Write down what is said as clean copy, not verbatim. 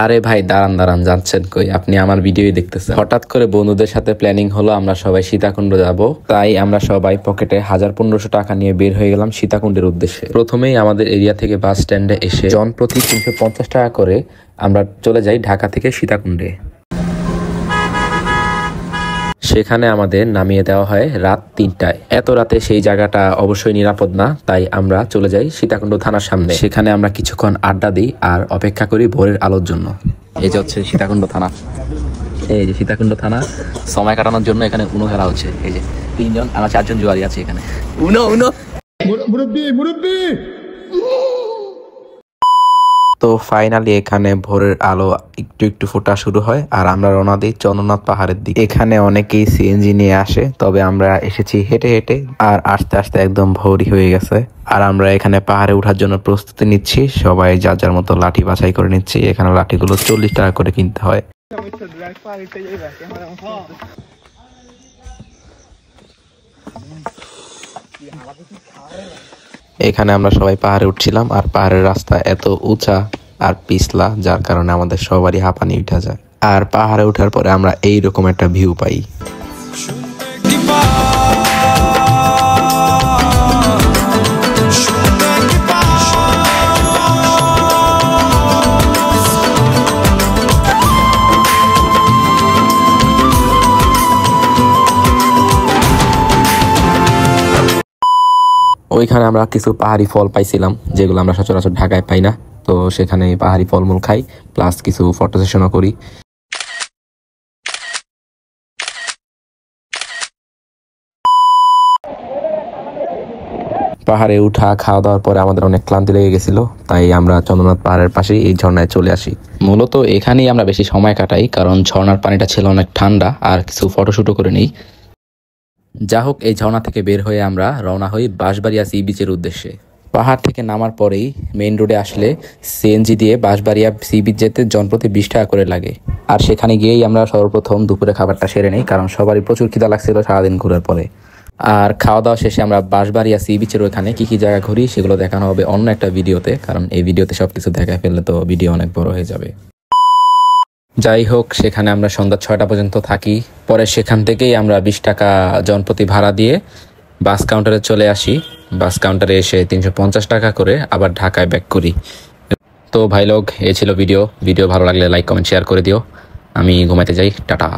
আরে ভাই দাঁড়ান দাঁড়ান, যাচ্ছেন কই? আপনি আমার ভিডিওই দেখতেছেন। হঠাৎ করে বন্ধুদের সাথে প্ল্যানিং হলো আমরা সবাই সীতাকুণ্ড যাব, তাই আমরা সবাই পকেটে 1500 টাকা নিয়ে বের হয়ে গেলাম সীতাকুণ্ডের উদ্দেশ্যে। প্রথমেই আমাদের এরিয়া থেকে বাস স্ট্যান্ডে এসে জনপ্রতি 350 টাকা করে আমরা চলে যাই ঢাকা থেকে সীতাকুণ্ডে। সেখানে আমাদের নামিয়ে দেওয়া হয় রাত 3টায়। এত রাতে সেই জায়গাটা অবশ্যই নিরাপদ না, তাই আমরা চলে যাই সীতাকুণ্ড থানার সামনে। সেখানে আমরা কিছুক্ষণ আড্ডা দিই আর অপেক্ষা করি ভোরের আলোর জন্য। এই যে হচ্ছে সীতাকুণ্ড থানা, এই যে সীতাকুণ্ড থানা। সময় কাটানোর জন্য এখানে উনো খেলা হচ্ছে। এই যে 3জন, আমরা 4জন জুয়ারি আছি এখানে। উনো উনো মুরব্বি। তো ফাইনালি এখানে ভোরের আলো একটু একটু ফোটা শুরু হয় আর আমরা রওনা দিই চন্দ্রনাথ পাহাড়ের দিকে। এখানে অনেকেই সিএনজি নিয়ে আসে, তবে আমরা এসেছি হেঁটে হেঁটে আর আস্তে আস্তে একদম ভোরই হয়ে গেছে। আর আমরা এখানে পাহাড়ে ওঠার জন্য প্রস্তুতি নিচ্ছি, সবাই যার যার মতো লাঠি বাছাই করে নিচ্ছি। এখানে লাঠিগুলো 40 টাকা করে কিনতে হয়। এখানে আমরা সবাই পাহাড়ে উঠছিলাম আর পাহাড়ের রাস্তা এত উঁচা আর পিছলা, যার কারণে আমাদের সবারই হাঁপানি উঠা যায়। আর পাহাড়ে ওঠার পরে আমরা এইরকম একটা ভিউ পাই। ওইখানে আমরা কিছু পাহাড়ি ফল পাইছিলাম, যেগুলো আমরা সচরাচর ঢাকায় পাই না। তো সেখানে পাহাড়ি ফলমূল খাই, প্লাস কিছু ফটো সেশনও করি। পাহাড়ে উঠা খাওয়া দাওয়ার পরে আমাদের অনেক ক্লান্তি লেগে গেছিল, তাই আমরা চন্দ্রনাথ পাহাড়ের পাশেই এই ঝর্ণায় চলে আসি। মূলত এখানেই আমরা বেশি সময় কাটাই, কারণ ঝর্ণার পানিটা ছিল অনেক ঠান্ডা আর কিছু ফটোশুটও করে নিই। যা হোক, এই ঝর্ণা থেকে বের হয়ে আমরা রওনা হই বাঁশবাড়িয়া সি বিচের উদ্দেশ্যে। পাহাড় থেকে নামার পরেই মেইন রোডে আসলে সিএনজি দিয়ে বাঁশবাড়িয়া সি বিচ যেতে জনপ্রতি 20 টাকা করে লাগে। আর সেখানে গিয়েই আমরা সর্বপ্রথম দুপুরে খাবারটা সেরে নিই, কারণ সবারই প্রচুর খিদা লাগছিল সারাদিন ঘোরার পরে। আর খাওয়া দাওয়া শেষে আমরা বাঁশবাড়িয়া সি বিচের ওখানে কী কী জায়গা ঘুরি সেগুলো দেখানো হবে অন্য একটা ভিডিওতে, কারণ এই ভিডিওতে সব কিছু দেখা ফেললে তো ভিডিও অনেক বড় হয়ে যাবে। যাই হোক, সেখানে আমরা সন্ধ্যা 6টা পর্যন্ত থাকি। পরে সেখান থেকেই আমরা 20 টাকা জনপ্রতি ভাড়া দিয়ে বাস কাউন্টারে চলে আসি। বাস কাউন্টারে এসে 350 টাকা করে আবার ঢাকায় ব্যাক করি। তো ভাই লোক, এই ছিল ভিডিও ভালো লাগলে লাইক কমেন্ট শেয়ার করে দিও। আমি ঘুমাতে যাই, টাটা।